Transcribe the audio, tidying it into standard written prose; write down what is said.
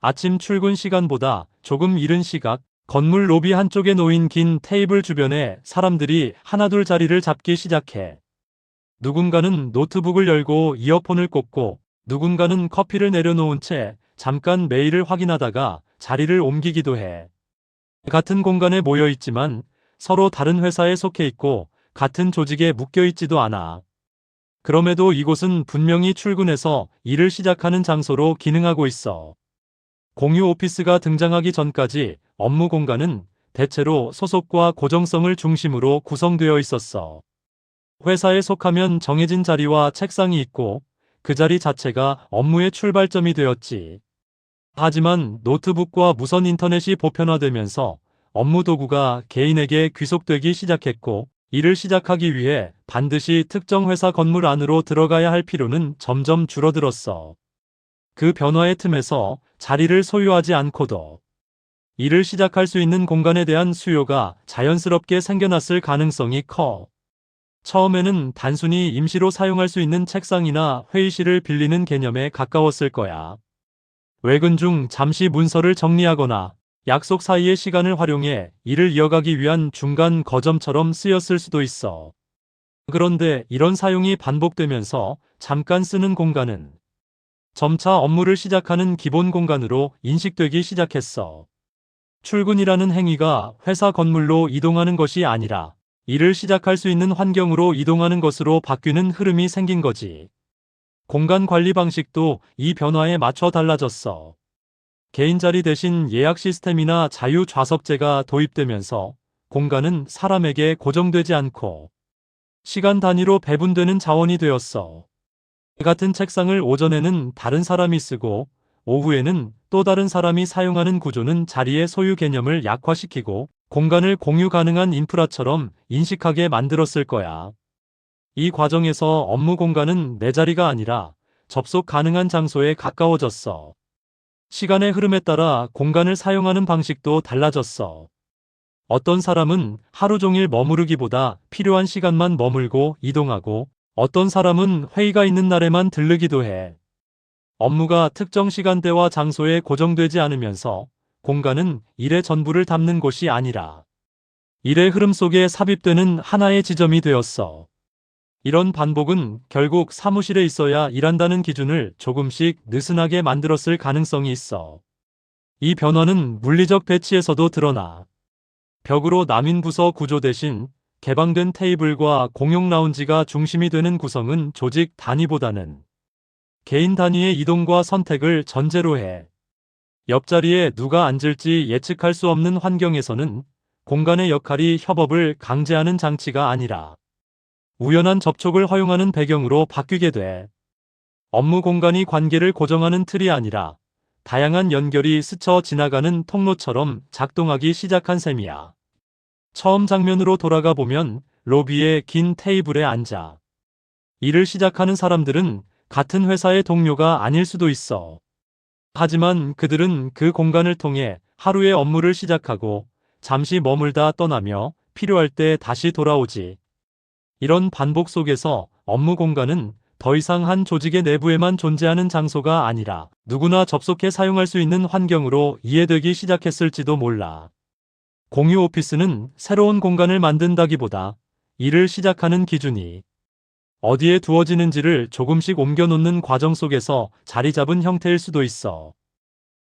아침 출근 시간보다 조금 이른 시각, 건물 로비 한쪽에 놓인 긴 테이블 주변에 사람들이 하나둘 자리를 잡기 시작해. 누군가는 노트북을 열고 이어폰을 꽂고, 누군가는 커피를 내려놓은 채 잠깐 메일을 확인하다가 자리를 옮기기도 해. 같은 공간에 모여 있지만 서로 다른 회사에 속해 있고 같은 조직에 묶여 있지도 않아. 그럼에도 이곳은 분명히 출근해서 일을 시작하는 장소로 기능하고 있어. 공유 오피스가 등장하기 전까지 업무 공간은 대체로 소속과 고정성을 중심으로 구성되어 있었어. 회사에 속하면 정해진 자리와 책상이 있고 그 자리 자체가 업무의 출발점이 되었지. 하지만 노트북과 무선 인터넷이 보편화되면서 업무 도구가 개인에게 귀속되기 시작했고, 일을 시작하기 위해 반드시 특정 회사 건물 안으로 들어가야 할 필요는 점점 줄어들었어. 그 변화의 틈에서 자리를 소유하지 않고도 일을 시작할 수 있는 공간에 대한 수요가 자연스럽게 생겨났을 가능성이 커. 처음에는 단순히 임시로 사용할 수 있는 책상이나 회의실을 빌리는 개념에 가까웠을 거야. 외근 중 잠시 문서를 정리하거나 약속 사이의 시간을 활용해 일을 이어가기 위한 중간 거점처럼 쓰였을 수도 있어. 그런데 이런 사용이 반복되면서 잠깐 쓰는 공간은 점차 업무를 시작하는 기본 공간으로 인식되기 시작했어. 출근이라는 행위가 회사 건물로 이동하는 것이 아니라 일을 시작할 수 있는 환경으로 이동하는 것으로 바뀌는 흐름이 생긴 거지. 공간 관리 방식도 이 변화에 맞춰 달라졌어. 개인 자리 대신 예약 시스템이나 자유 좌석제가 도입되면서 공간은 사람에게 고정되지 않고 시간 단위로 배분되는 자원이 되었어. 같은 책상을 오전에는 다른 사람이 쓰고 오후에는 또 다른 사람이 사용하는 구조는 자리의 소유 개념을 약화시키고 공간을 공유 가능한 인프라처럼 인식하게 만들었을 거야. 이 과정에서 업무 공간은 내 자리가 아니라 접속 가능한 장소에 가까워졌어. 시간의 흐름에 따라 공간을 사용하는 방식도 달라졌어. 어떤 사람은 하루 종일 머무르기보다 필요한 시간만 머물고 이동하고, 어떤 사람은 회의가 있는 날에만 들르기도 해. 업무가 특정 시간대와 장소에 고정되지 않으면서 공간은 일의 전부를 담는 곳이 아니라 일의 흐름 속에 삽입되는 하나의 지점이 되었어. 이런 반복은 결국 사무실에 있어야 일한다는 기준을 조금씩 느슨하게 만들었을 가능성이 있어. 이 변화는 물리적 배치에서도 드러나. 벽으로 나뉜 부서 구조 대신 개방된 테이블과 공용 라운지가 중심이 되는 구성은 조직 단위보다는 개인 단위의 이동과 선택을 전제로 해. 옆자리에 누가 앉을지 예측할 수 없는 환경에서는 공간의 역할이 협업을 강제하는 장치가 아니라 우연한 접촉을 허용하는 배경으로 바뀌게 돼. 업무 공간이 관계를 고정하는 틀이 아니라 다양한 연결이 스쳐 지나가는 통로처럼 작동하기 시작한 셈이야. 처음 장면으로 돌아가 보면 로비의 긴 테이블에 앉아 일을 시작하는 사람들은 같은 회사의 동료가 아닐 수도 있어. 하지만 그들은 그 공간을 통해 하루의 업무를 시작하고 잠시 머물다 떠나며 필요할 때 다시 돌아오지. 이런 반복 속에서 업무 공간은 더 이상 한 조직의 내부에만 존재하는 장소가 아니라 누구나 접속해 사용할 수 있는 환경으로 이해되기 시작했을지도 몰라. 공유 오피스는 새로운 공간을 만든다기보다 일을 시작하는 기준이 어디에 두어지는지를 조금씩 옮겨놓는 과정 속에서 자리 잡은 형태일 수도 있어.